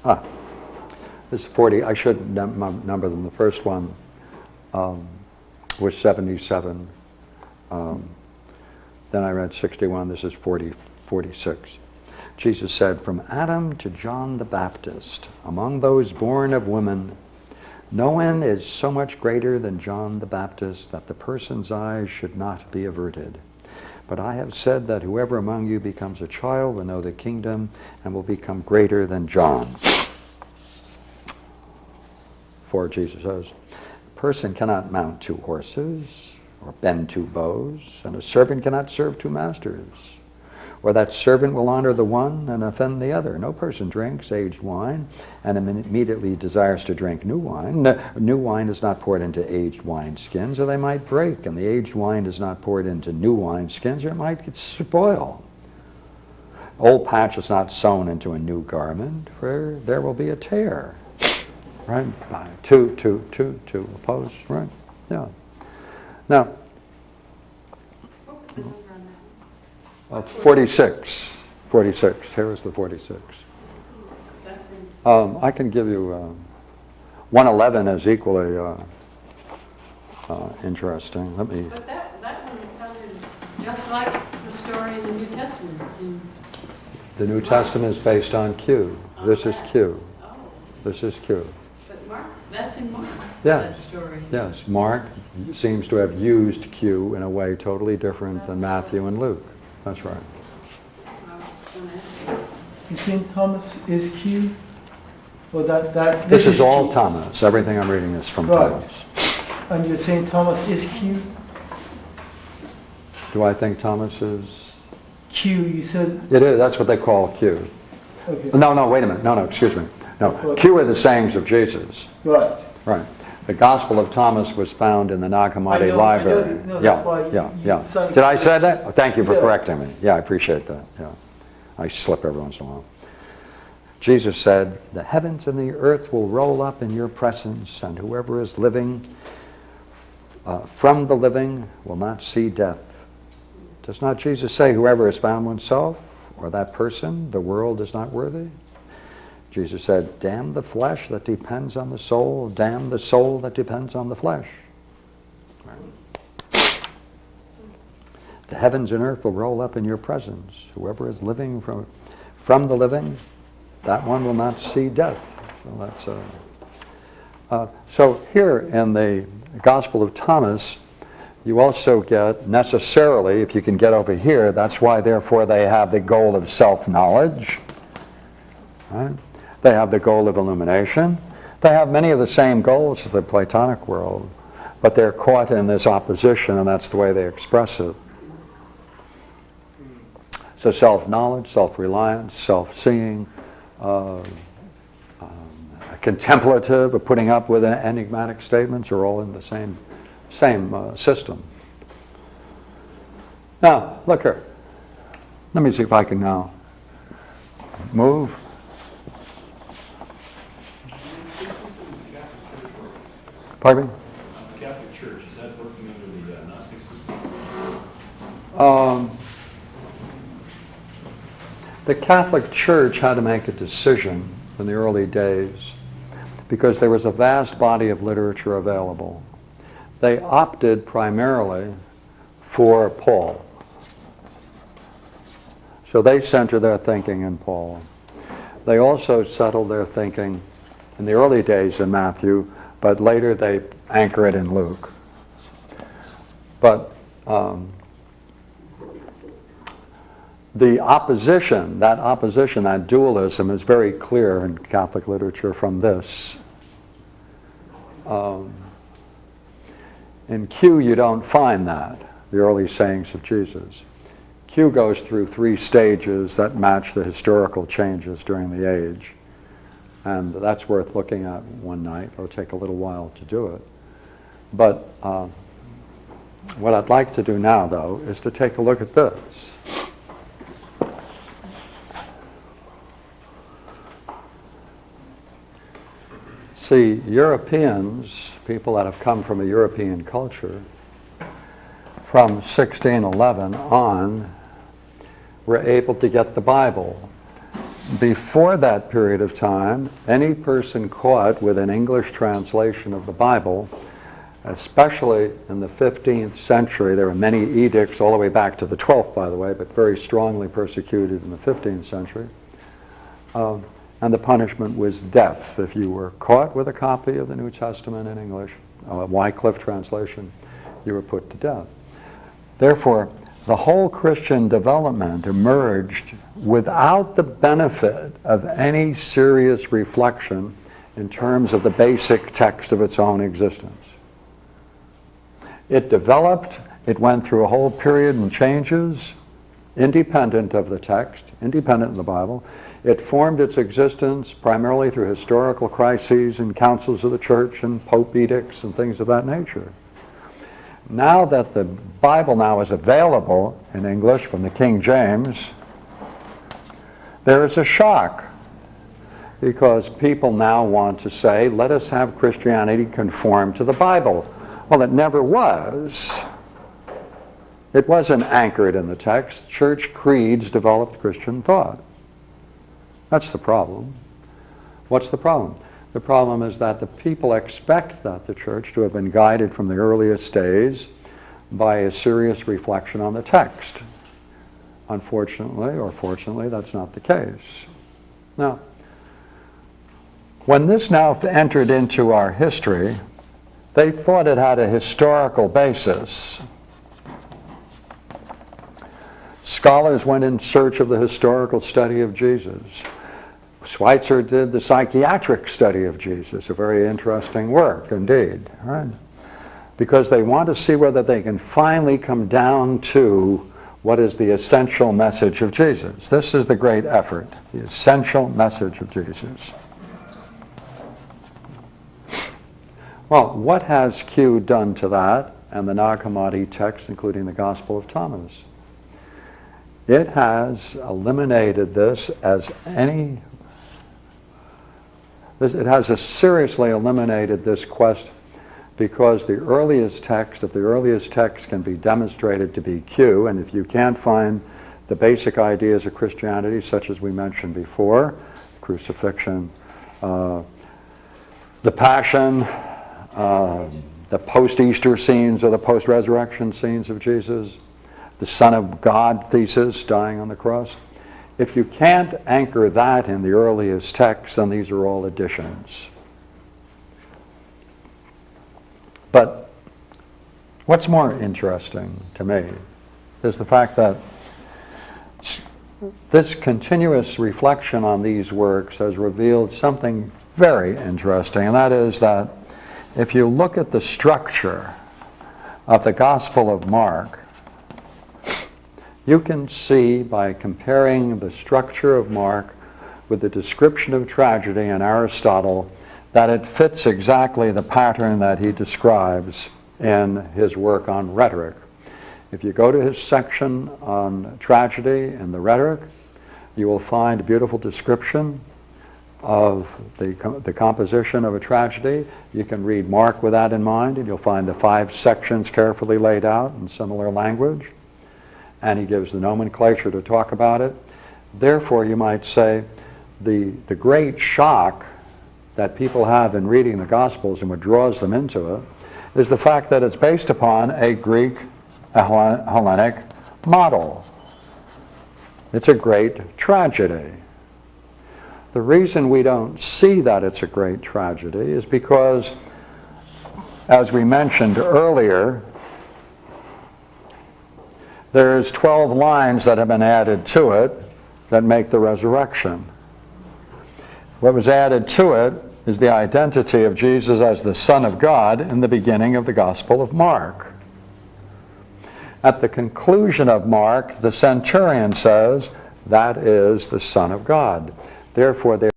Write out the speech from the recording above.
Ah, this is 40. I should number them. The first one was 77. Then I read 61. This is 46. Jesus said, "From Adam to John the Baptist, among those born of women, no one is so much greater than John the Baptist that the person's eyes should not be averted. But I have said that whoever among you becomes a child will know the kingdom and will become greater than John." For Jesus says, "A person cannot mount 2 horses or bend 2 bows, and a servant cannot serve 2 masters. Or that servant will honor the one and offend the other. No person drinks aged wine and immediately desires to drink new wine. New wine is not poured into aged wineskins, or they might break, and the aged wine is not poured into new wineskins, or it might spoil. Old patch is not sewn into a new garment, for there will be a tear." Right? Two opposed, right? Yeah. Now, 46. 46. Here is the 46. I can give you 111 is equally interesting. Let me. But that one sounded just like the story in the New Testament. The New Testament is based on Q. This is Q. Oh. This is Q. But Mark, that's in Mark. Yeah. That story. Yes. Mark seems to have used Q in a way totally different than Matthew and Luke. That's right. I was going to ask you. You St. Thomas is Q? Well, that This is all Q. Thomas. Everything I'm reading is from Right. Thomas. And you're saying Thomas is Q? Do I think Thomas is? Q, you said. It is. That's what they call Q. Okay, No, wait a minute. No, excuse me. No, What? Q are the sayings of Jesus. Right. Right. The Gospel of Thomas was found in the Nag Hammadi library. No, that's why you sounded- Did I say that? Oh, thank you for Yeah. correcting me. Yeah, I appreciate that. Yeah, I slip every once in a while. Jesus said, "The heavens and the earth will roll up in your presence, and whoever is living from the living will not see death." Does not Jesus say, "Whoever has found oneself, or that person, the world is not worthy"? Jesus said, "Damn the flesh that depends on the soul, damn the soul that depends on the flesh." Right. The heavens and earth will roll up in your presence. Whoever is living from the living, that one will not see death. So that's so here in the Gospel of Thomas, you also get necessarily, if you can get over here, that's why therefore they have the goal of self-knowledge. Right? They have the goal of illumination. They have many of the same goals as the Platonic world, but they're caught in this opposition, and that's the way they express it. So self-knowledge, self-reliance, self-seeing, contemplative, or putting up with enigmatic statements are all in the same system. Now, look here. Let me see if I can now move. Pardon me? The Catholic Church, is that working under the Gnostic system? The Catholic Church had to make a decision in the early days because there was a vast body of literature available. They opted primarily for Paul. So they center their thinking in Paul. They also settled their thinking in the early days in Matthew, but later they anchor it in Luke. But the opposition, that dualism is very clear in Catholic literature from this. In Q you don't find that, the early sayings of Jesus. Q goes through 3 stages that match the historical changes during the age. And that's worth looking at one night. It'll take a little while to do it. But what I'd like to do now, though, is to take a look at this. See, Europeans, people that have come from a European culture, from 1611 on, were able to get the Bible before that period of time, any person caught with an English translation of the Bible, especially in the 15th century, there were many edicts all the way back to the 12th, by the way, but very strongly persecuted in the 15th century. And the punishment was death. If you were caught with a copy of the New Testament in English, a Wycliffe translation, you were put to death. Therefore, the whole Christian development emerged without the benefit of any serious reflection in terms of the basic text of its own existence. It developed, it went through a whole period and changes, independent of the text, independent of the Bible. It formed its existence primarily through historical crises and councils of the church and pope edicts and things of that nature. Now that the Bible now is available in English from the King James, there is a shock because people now want to say, let us have Christianity conform to the Bible. Well, it never was. It wasn't anchored in the text. Church creeds developed Christian thought. That's the problem. What's the problem? The problem is that the people expect that the church to have been guided from the earliest days by a serious reflection on the text. Unfortunately, or fortunately, that's not the case. Now, when this now entered into our history, they thought it had a historical basis. Scholars went in search of the historical study of Jesus. Schweitzer did the psychiatric study of Jesus, a very interesting work indeed, right? Because they want to see whether they can finally come down to what is the essential message of Jesus. This is the great effort, the essential message of Jesus. Well, what has Q done to that and the Nag Hammadi text, including the Gospel of Thomas? It has eliminated this as any... It has seriously eliminated this quest because the earliest text, if the earliest text can be demonstrated to be Q, and if you can't find the basic ideas of Christianity, such as we mentioned before, crucifixion, the Passion, the post-Easter scenes or the post-resurrection scenes of Jesus, the Son of God thesis dying on the cross. If you can't anchor that in the earliest text, then these are all additions. But what's more interesting to me is the fact that this continuous reflection on these works has revealed something very interesting, and that is that if you look at the structure of the Gospel of Mark, you can see by comparing the structure of Mark with the description of tragedy in Aristotle that it fits exactly the pattern that he describes in his work on rhetoric. If you go to his section on tragedy and the rhetoric, you will find a beautiful description of the composition of a tragedy. You can read Mark with that in mind, and you'll find the 5 sections carefully laid out in similar language. And he gives the nomenclature to talk about it. Therefore, you might say the great shock that people have in reading the Gospels and what draws them into it is the fact that it's based upon a Greek, a Hellenic model. It's a great tragedy. The reason we don't see that it's a great tragedy is because, as we mentioned earlier, there's 12 lines that have been added to it that make the resurrection. What was added to it is the identity of Jesus as the Son of God in the beginning of the Gospel of Mark. At the conclusion of Mark, the centurion says, that is the Son of God. Therefore,